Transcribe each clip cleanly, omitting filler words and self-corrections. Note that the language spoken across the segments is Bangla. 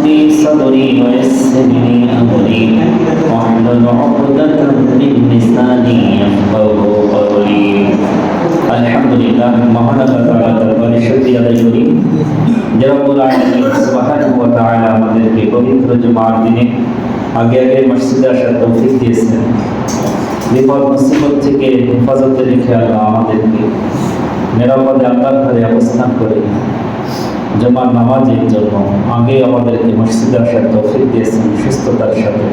لي صدري ويسر لي أمري واحلل عقدة من لساني يفقهوا قولي আলহামদুলিল্লাহ মহান আল্লাহ তাআলা দরবারে শুকরিয়া আদায় করি যে রব্বুল আলামিন সুবহানাহু ওয়া তাআলা আমাদেরকে পবিত্র জুমার দিনে আগে মসজিদে আসার তৌফিক দিয়েছেন। বিপদ মুসিবত থেকে হেফাজতে রেখে আল্লাহ আমাদেরকে নিরাপদে আল্লাহর ঘরে অবস্থান করে জুমার নামাজের জন্য আগে আমাদেরকে মসজিদে আসার তৌফিক দিয়েছেন সুস্থতার সাথে।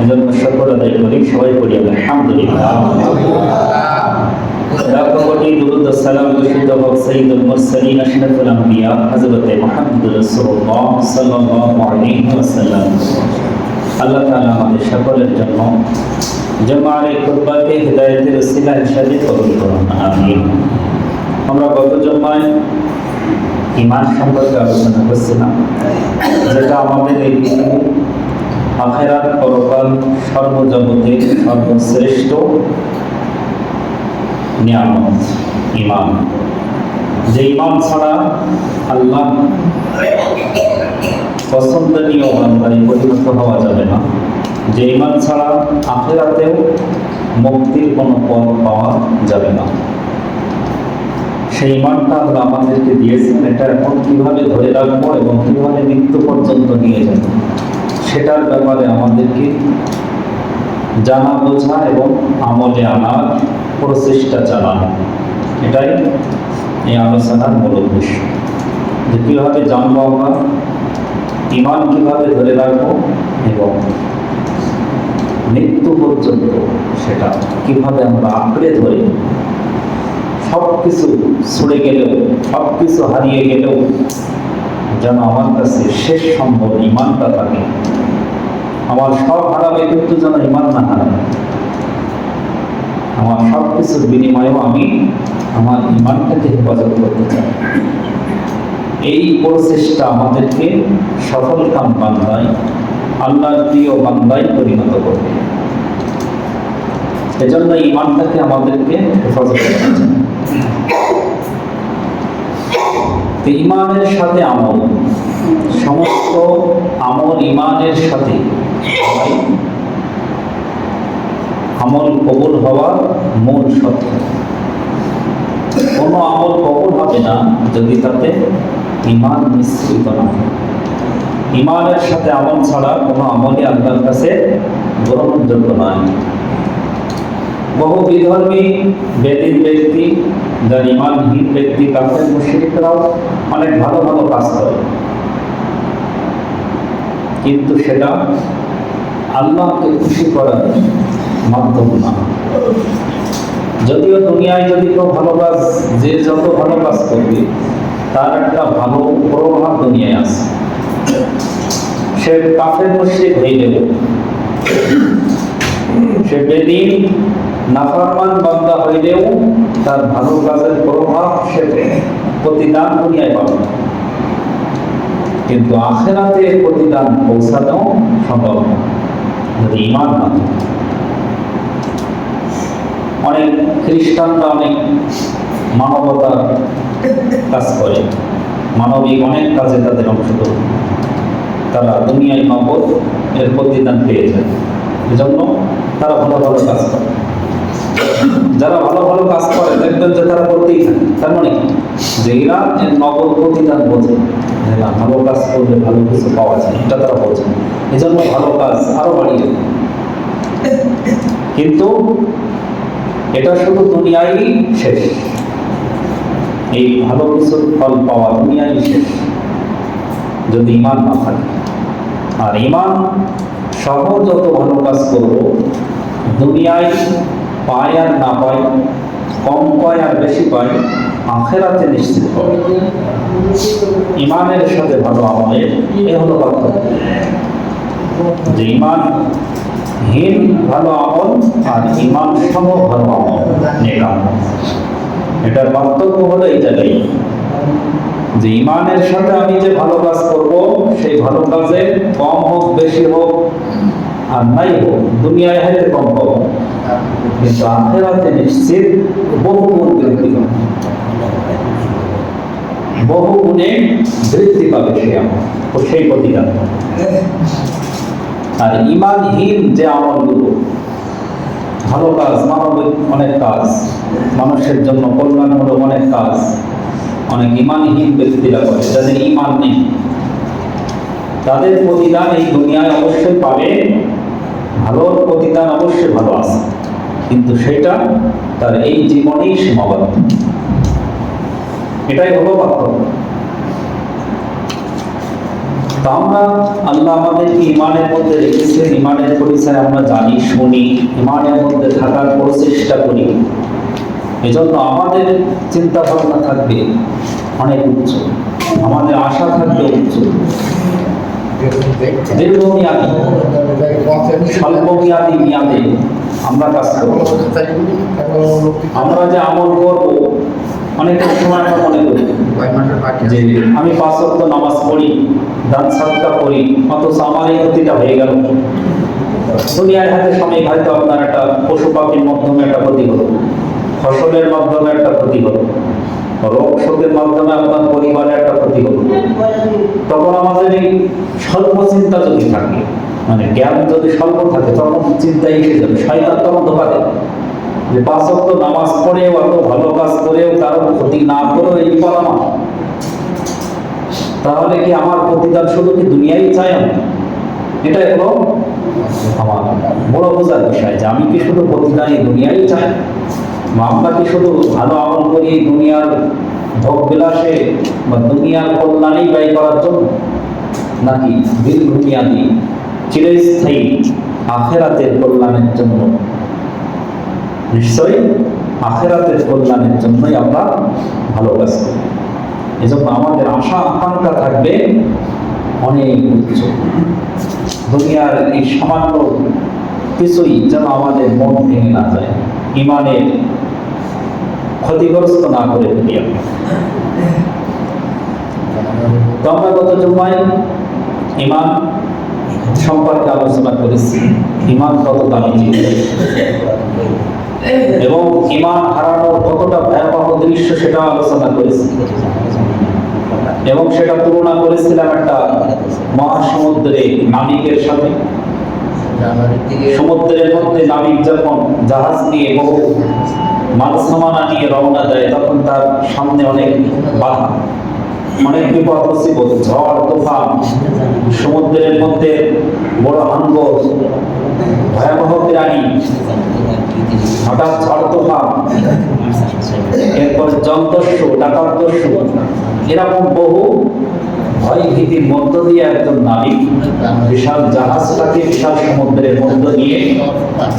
এজন্য শুকর আদায় করি, সবাই পড়ি আলহামদুলিল্লাহ। রাকবতি দুরুদ সালাম দরুদ ও সাইয়্যিদুল মুরসালিন আশরাফুল আম্বিয়া হযরত মুহাম্মদ রাসূলুল্লাহ সাল্লাল্লাহু আলাইহি ওয়াসাল্লাম। আল্লাহ তাআলা আমাদের সকলের জন্য জুমার খুতবাকে হিদায়াতের ওসিলা হিসেবে কবুল করুন, আমিন। আমরা গত জুমায় ঈমান সম্পর্কে আলোচনা করছিলাম, যেটা আমাদের এই পৃথিবী আখিরাত পরকাল সর্বজগতে সর্বশ্রেষ্ঠ নিয়ামত ঈমান। যে ঈমান ছাড়া আল্লাহ পছন্দনীয় বান্দায় পরিণত হওয়া যাবে না, যে ঈমান ছাড়া আখিরাতেও মুক্তির কোনো পথ পাওয়া যাবে না, সেই ঈমানটা আল্লাহ আমাদেরকে দিয়েছেন। এটা এখন কিভাবে ধরে রাখবো এবং কিভাবে মৃত্যু পর্যন্ত নিয়ে যাব, সেটার ব্যাপারে আমাদেরকে জানা বোঝা এবং আমলে আনার প্রচেষ্টা চালানো, এটাই এই আলোচনার মূল উদ্দেশ্য। যে কীভাবে জানবো আমরা ঈমান কিভাবে ধরে রাখবো এবং মৃত্যু পর্যন্ত সেটা কিভাবে আমরা আঁকড়ে ধরে সব কিছু ছুড়ে গেলেও সব কিছু হারিয়ে গেলেও যেন আমার কাছে শেষ সম্ভব ঈমানটা থাকে। আমার সব হারাবে কিন্তু যেন ঈমান না হারাবে, আমার সব কিছুর বিনিময়েও আমি আমার ঈমানটাকে হেফাজত করতে চাই। এই প্রচেষ্টা আমাদেরকে সফল কাম বান্দায়, আল্লাহর প্রিয় বান্দায় পরিণত করবে। এজন্য ঈমানটাকে আমাদেরকে হেফাজত করতে চাই। ঈমানের সাথে আমল, সমস্ত আমল ঈমানের সাথে আমল কবুল হওয়ার মূল শর্ত। কোনো আমল কবুল হবে না যদি তাতে ঈমান মিশ্রিত না হয়। ঈমানের সাথে আমল ছাড়া কোনো আমলই আল্লাহর কাছে গ্রহণযোগ্য নয়। বহু বিধর্মী বেদিন ব্যক্তি, যার ঈমানহীন ব্যক্তি, কাফের মুশরিকরাও অনেক ভালো ভালো কাজ করে, কিন্তু সেটা আল্লাহকে খুশি করার মাধ্যম না। যদিও দুনিয়ায় যদি কেউ ভালো কাজ, যে যত ভালো কাজ করবে তার একটা ভালো প্রভাব দুনিয়ায় আছে। সে কাফের মুশরিক হয়ে গেল, সে বেদিন নাফরমান বান্দা হইলেও তার ভালো কাজের প্রভাব, সে প্রতিদান দুনিয়ায় পাবে, কিন্তু আখিরাতে প্রতিদান পৌঁছানো সম্ভব না যদি ঈমান না থাকে। অনেক খ্রিস্টানরা অনেক মানবতার কাজ করে, মানবিক অনেক কাজে তাদের অংশগ্রহণ, তারা দুনিয়ায় নগদ এর প্রতিদান পেয়ে যায়। এজন্য তারা ভালো ভালো কাজ করে। যারা ভালো ভালো কাজ করে দেখবেন যে তারা করতেই থাকে। তার মানে যে এরা এর নগদ প্রতিদান বোঝে, না ভালো কাজ করলে ভালো কিছু পাওয়া যায়, এটা তারা বোঝে। এজন্য ভালো কাজ আরো বাড়িয়ে, কিন্তু এটা শুধু দুনিয়ায় শেষ। এই ভালো কিছুর ফল পাওয়া দুনিয়ায় শেষ যদি ঈমান না থাকে। আর ঈমান সহ যত ভালো কাজ করবো দুনিয়ায় পায় আর না পায়, কম পায় আর বেশি পায়, আখিরাতে নিশ্চিত হবে। ঈমানের সাথে ভালো আমলের এ হলো পার্থক্য। যে ঈমানহীন ভালো আমল আর ঈমান সহ ভালো আমল, নেক আমল, এটার পার্থক্য হলো এই জায়গায় যে ঈমানের সাথে আমি যে ভালো কাজ করব, সেই ভালো কাজে কম হোক বেশি হোক আর নাই হোক, দুনিয়ায় হয়তো কম পাবো, কিন্তু আখিরাতে নিশ্চিত বহু গুণ বৃদ্ধি হবে। বহু গুণে বৃদ্ধি পাবে সে আমল ও সেই প্রতিদান। আর ইমানহীন যে আমলগুলো, ভালো কাজ, মানবিক অনেক কাজ, মানুষের জন্য কল্যাণমূলক অনেক কাজ অনেক ইমানহীন ব্যক্তিরা করে, যাদের ইমান নেই, তাদের প্রতিদান এই দুনিয়ায় অবশ্যই পাবে, ভালোর প্রতিদান অবশ্যই ভালো আছে, কিন্তু সেটা তার এই জীবনেই সীমাবদ্ধ। এটাই হলো পার্থক্য। তো আমরা, আল্লাহ আমাদেরকে ইমানের মধ্যে রেখেছেন, ইমানের পরিচয় আমরা জানি, শুনি, ইমানের মধ্যে থাকার প্রচেষ্টা করি। এজন্য আমাদের চিন্তা ভাবনা থাকবে অনেক উচ্চ, আমাদের আশা থাকবে উচ্চ, দীর্ঘমেয়াদী, স্বল্পমেয়াদী মেয়াদে আমরা কাজ করব। আমরা যে আমল করব, অনেকের সময় আমরা মনে করি যে আমি 5 ওয়াক্ত নামাজ পড়ি, দান সাদকা করি, অথচ আমার এই ক্ষতিটা হয়ে গেল। দুনিয়ার হাতে সময় হয়তো আপনার একটা পশু পাখির মাধ্যমে একটা ক্ষতি হলো, ফসলের মাধ্যমে একটা ক্ষতি হলো, রোগ শোকের মাধ্যমে আপনার পরিবারে একটা ক্ষতি হলো। তখন আমাদের এই স্বল্প চিন্তা যদি থাকে, মানে জ্ঞান যদি স্বল্প থাকে, তখন চিন্তা এসে যাবে। শয়তান তখন ধোঁকা দেয় যে 5 ওয়াক্ত নামাজ পড়েও, এত ভালো কাজ করেও কারোর ক্ষতি না করেও এই বিপদ আমার, তাহলে কি আমার প্রতিদান শুধু কি দুনিয়ায় চাই আমি? এটাই হলো আমার বড় বোঝার বিষয়, যে আমি কি শুধু প্রতিদান এই দুনিয়ায় চাই, আমরা কি শুধু ভালো আমল করি দুনিয়ার ভোগ বিলাসে বা দুনিয়ার কল্যাণেই ব্যয় করার জন্য, নাকি দীর্ঘমেয়াদী চিরস্থায়ী আখিরাতের কল্যাণের জন্য? নিশ্চয়ই আখিরাতের কল্যাণের জন্যই আমরা ভালো কাজ করি। এজন্য আমাদের আশা আকাঙ্ক্ষা থাকবে অনেক উচ্চ। দুনিয়ার এই সামান্য কিছুই যেন আমাদের মন ভেঙে না যায়, ইমানের ক্ষতিগ্রস্ত না করে ফেলি। তো আমরা গত জুমায় ইমান সম্পর্কে আলোচনা করেছি, ইমান কত দামি জিনিস এবং ইমান হারানোর কতটা ভয়াবহ দৃশ্য সেটা আলোচনা করেছি, এবং সেটা তুলনা করেছিলাম একটা মহাসমুদ্রে নাবিকের সাথে। সমুদ্রের মধ্যে নাবিক যখন জাহাজ নিয়ে বহু মাল সামানা নিয়ে রওনা দেয়, তখন তার সামনে অনেক বাধা, অনেক বিপদ মুসিবত, ঝড় তুফান, সমুদ্রের মধ্যে বড় হাঙ্গর, ভয়াবহ প্রাণী, হঠাৎ ঝড় তুফান, এরপর জলদস্যু, ডাকাতদস্যু, এরকম বহু ভয় ভীতির মধ্য দিয়ে একজন নাবিক বিশাল জাহাজটাকে বিশাল সমুদ্রের মধ্য দিয়ে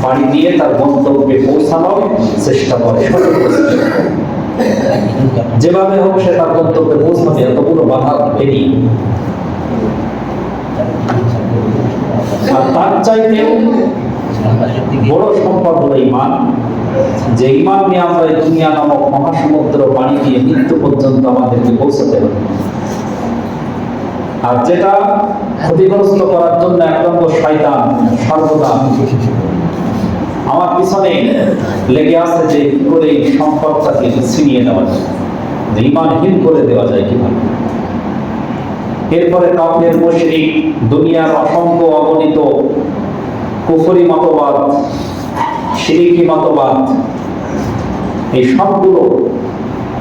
পাড়ি দিয়ে তার গন্তব্যে পৌঁছানোর চেষ্টা করে। যেভাবে হোক সে তার গন্তব্যে পৌঁছাবে এতগুলো বাধা পেরিয়ে। আর তার চাইতেও বড় সম্পদ হলো ইমান, যে ইমান নিয়ে আমরা এই দুনিয়া নামক মহাসমুদ্র পানি দিয়ে মৃত্যু পর্যন্ত আমাদেরকে পৌঁছাতে হবে। আর যেটা ক্ষতিগ্রস্ত করার জন্য এক নম্বর শয়তান সর্বদা আমার পিছনে লেগে আছে, যে কি করে এই সম্পদটাকে ছিনিয়ে নেওয়া যায়, যে ইমানহীন করে দেওয়া যায় কিভাবে। এরপরে কাফের, মুশরিক, দুনিয়ার অসংখ্য অগণিত কুফরি মতবাদ, শিরকি মতবাদ, এই সবগুলো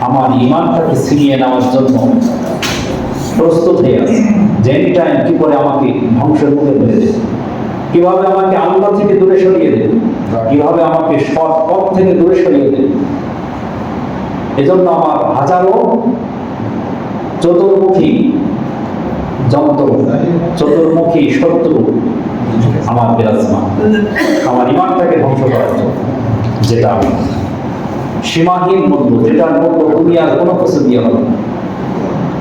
আমার ইমানটাকে ছিনিয়ে নেওয়ার জন্য প্রস্তুত হয়ে আছে, যে এনি টাইম কি করে আমাকে ধ্বংসের মুখে ফেলে দেবে, কিভাবে আমাকে আল্লাহ থেকে দূরে সরিয়ে দেবে, কিভাবে আমাকে সৎ পথ থেকে দূরে সরিয়ে দেবে। এজন্য আমার হাজারো চতুর্মুখী যন্ত্র, চতুর্মুখী শত্রু আমার বিরাজমান, আমার ইমানটাকে ধ্বংস করার জন্য। যেটা আমি সীমাহীন মূল্য, যেটার মূল্য দুনিয়ার কোনো কিছু দিয়ে হবে না,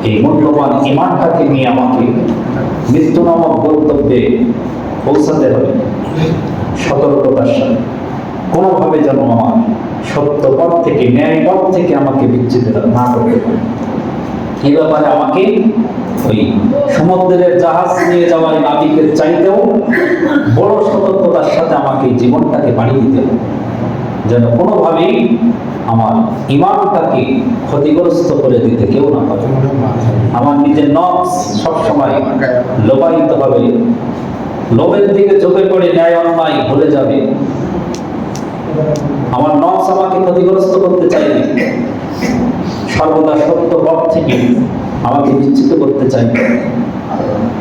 এই মূল্যবান ইমানটাকে নিয়ে আমাকে মৃত্যু নামক গন্তব্যে পৌঁছাতে হবে সতর্কতার সাথে। কোনোভাবে যেন আমার সত্য পথ থেকে, ন্যায় পথ থেকে আমাকে বিচ্যুত না করতে পারে। এই ব্যাপারে আমাকে ওই সমুদ্রের জাহাজ নিয়ে যাওয়ার নাবিকের চাইতেও বড় সতর্কতার সাথে আমাকে জীবনটাকে বাড়িয়ে দিতে হবে। যেন কোনোভাবেই আমার ইমানটাকে ক্ষতিগ্রস্ত করে দিতে কেউ না পারে। আমার নিজের নফস সবসময় লোভায়িত হবে, লোভের দিকে চোখে পড়ে ন্যায় অন্যায় ভুলে যাবে। আমার নফস আমাকে ক্ষতিগ্রস্ত করতে চাইবে, সর্বদা সত্য পথ থেকে আমাকে বিচ্যুত করতে চাইবে।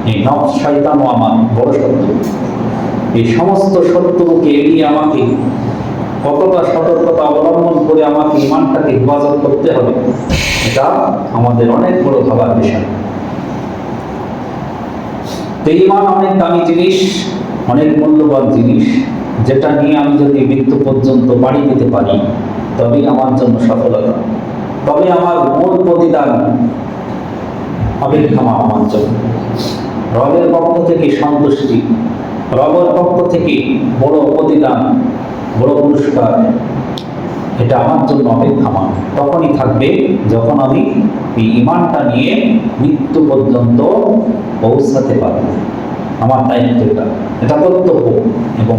এই নফস শয়তানও আমার বড় শত্রু। এই সমস্ত শত্রুকে এড়িয়ে আমাকে কতটা সতর্কতা অবলম্বন করে আমাকে ইমানটাকে হেফাজত করতে হবে, এটা আমাদের অনেক বড় ভাবার বিষয়। তো ইমান অনেক দামি জিনিস, অনেক মূল্যবান জিনিস, যেটা নিয়ে আমি যদি মৃত্যু পর্যন্ত পাড়ি দিতে পারি তবেই আমার জন্য সফলতা, তবে আমার মূল প্রতিদান হবে ক্ষমা আমার জন্য। রবের পক্ষ থেকে সন্তুষ্টি, রবের পক্ষ থেকে বড় প্রতিদান, বড় পুরস্কার, এটা আমার জন্য অপেক্ষামান তখনই থাকবে যখন আমি এই ইমানটা নিয়ে মৃত্যু পর্যন্ত পৌঁছাতে পারব। আমার দায়িত্ব এটা কর্তব্য এবং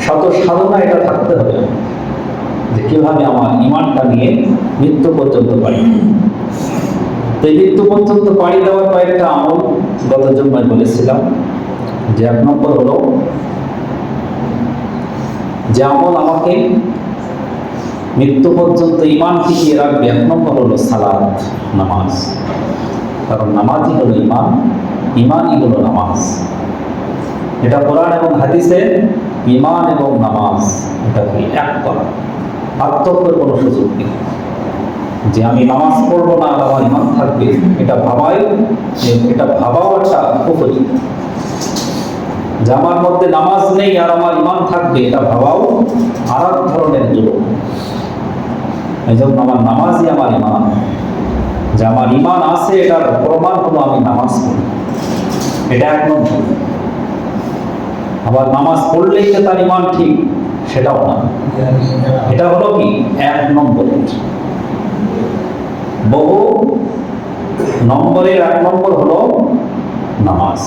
শত সাধনা এটা থাকতে হবে যে কিভাবে আমার ইমানটা নিয়ে মৃত্যু পর্যন্ত পারি। তো এই মৃত্যু পর্যন্ত পাড়ি দেওয়ার কয়েকটা আমল গত জন্মায় বলেছিলাম। যে এক নম্বর হলো, যে আমল আমাকে মৃত্যু পর্যন্ত ইমান টিকিয়ে রাখবে, এক নম্বর হলো সালাত, নামাজ। কারণ নামাজই হলো ইমান, ইমানই হলো নামাজ। এটা কোরআন এবং হাদিসে ইমান এবং নামাজ এটাকে এক করা, পার্থক্যের কোনো সুযোগ নেই। যে আমি নামাজ পড়বো না আর আমার ইমান থাকবে, এটা ভাবাও একটা কুফরি। যে আমার মধ্যে নামাজ নেই আর আমার ইমান থাকবে, এটা ভাবাও আর এক ধরনের জুলুম। এই জন্য আমার নামাজই আমার ইমান। যে আমার ইমান আছে এটার প্রমাণ হলো আমি নামাজ পড়ি, এটা এক নম্বর। আবার নামাজ পড়লেই যে তার ইমান ঠিক সেটাও না, এটা হলো কি এক নম্বরের। বহু নম্বরের এক নম্বর হলো নামাজ।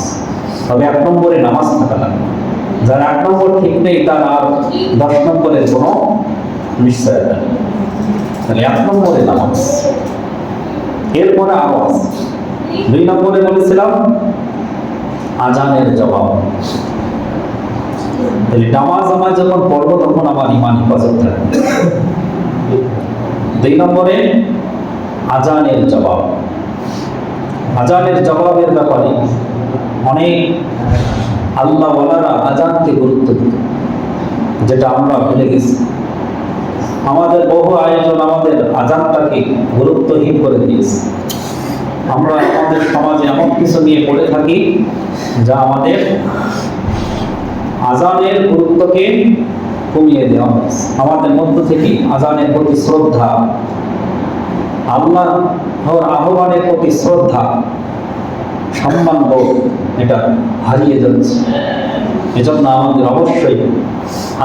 তবে এক নম্বরে নামাজ থাকা লাগবে। যার এক নম্বর ঠিক নেই তার আর 10 নম্বরের কোনো নিশ্চয়তা নেই। তাহলে এক নম্বরে নামাজ, এরপরে আওয়াজ। 2 নম্বরে বলেছিলাম আজানের জবাব। তাহলে নামাজ আমার যখন পড়বো তখন আমার ইমান হেফাজত থাকবে। 2 নম্বরে আজানের জবাব। আজানের জবাবের ব্যাপারে অনেক আল্লাহ ওয়ালারা আজানকে গুরুত্ব দিত, যেটা আমরা ভুলে গেছি। আমাদের বহু আয়োজন আমাদের আজানটাকে গুরুত্বহীন করে দিয়েছে। আমরা আমাদের সমাজে এমন কিছু নিয়ে পড়ে থাকি যা আমাদের আজানের গুরুত্বকে কমিয়ে দেওয়া হয়েছে। আমাদের মধ্য থেকে আজানের প্রতি শ্রদ্ধা, আল্লাহর আহ্বানের প্রতি শ্রদ্ধা, সম্মান বোধ এটা হারিয়ে যাচ্ছে। এজন্য আমাদের অবশ্যই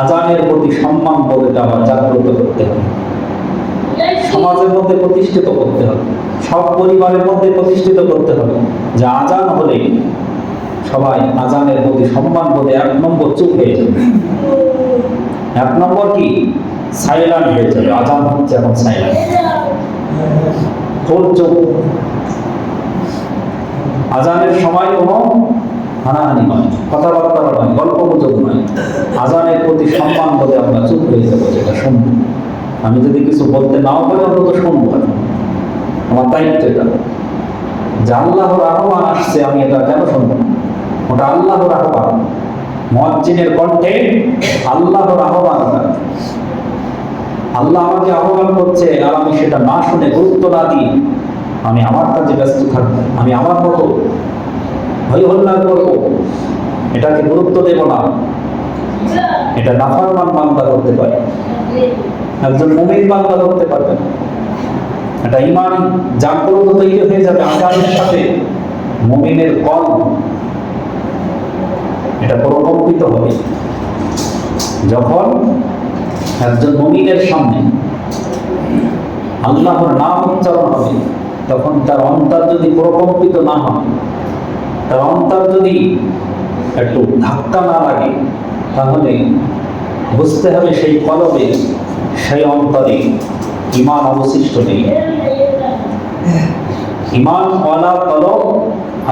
আজানের প্রতি সম্মান বোধ এটা আবার জাগ্রত করতে হবে, সমাজের মধ্যে প্রতিষ্ঠিত করতে হবে, সব পরিবারের মধ্যে প্রতিষ্ঠিত করতে হবে যে আজান হলে সবাই আজানের প্রতি সম্মান বোধে 1 নম্বর চুপ হয়ে যাবে। 1 নম্বর কি সাইলেন্ট হয়ে যাবে। আজান হচ্ছে এখন সাইলেন্ট, ফুল চুপ। আজানের সময় কোনো হানাহানি নয়, কথাবার্তা নয়, গল্প গুজব নয়। আজানের প্রতি সম্মান বোধে আমরা চুপ হয়ে যাবো, যেটা শুনবো। আমি যদি কিছু বলতে নাও পারি অন্তত শুনবো। আমার দায়িত্ব এটা যে আল্লাহর আহ্বান আসছে, আমি এটা কেন শুনবো না? ওটা আল্লাহর আহ্বান, মুয়াজ্জিনের কণ্ঠে আল্লাহর আহ্বান। আল্লাহ আমাকে আহ্বান করছে আর আমি সেটা না শুনে গুরুত্ব না দিই আমি আমার কাজে ব্যস্ত থাকবো, আমি আমার মতো হই হল্লা করবো, এটাকে গুরুত্ব দেব না, এটা নাফরমান বান্দা করতে পারে, একজন মুমিন বান্দা করতে পারবে না। এটা ঈমান জাগ্রত তৈরি হয়ে যাবে আজানের সাথে। মুমিনের কলব এটা প্রকম্পিত হবে যখন একজন মুমিনের সামনে আল্লাহর নাম উচ্চারণ হবে। তখন তার অন্তর যদি প্রকম্পিত না হয়, তার অন্তর যদি একটু ধাক্কা না লাগে, তাহলে বুঝতে হবে সেই কলবে, সেই অন্তরে ঈমান অবশিষ্ট নেই। ঈমান ওয়ালা কলব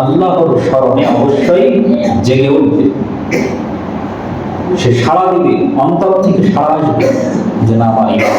আল্লাহর স্মরণে অবশ্যই জেগে উঠবে, সে সাড়া দিবে, অন্তর থেকে সাড়া আসবে যে না আমার ঈমান।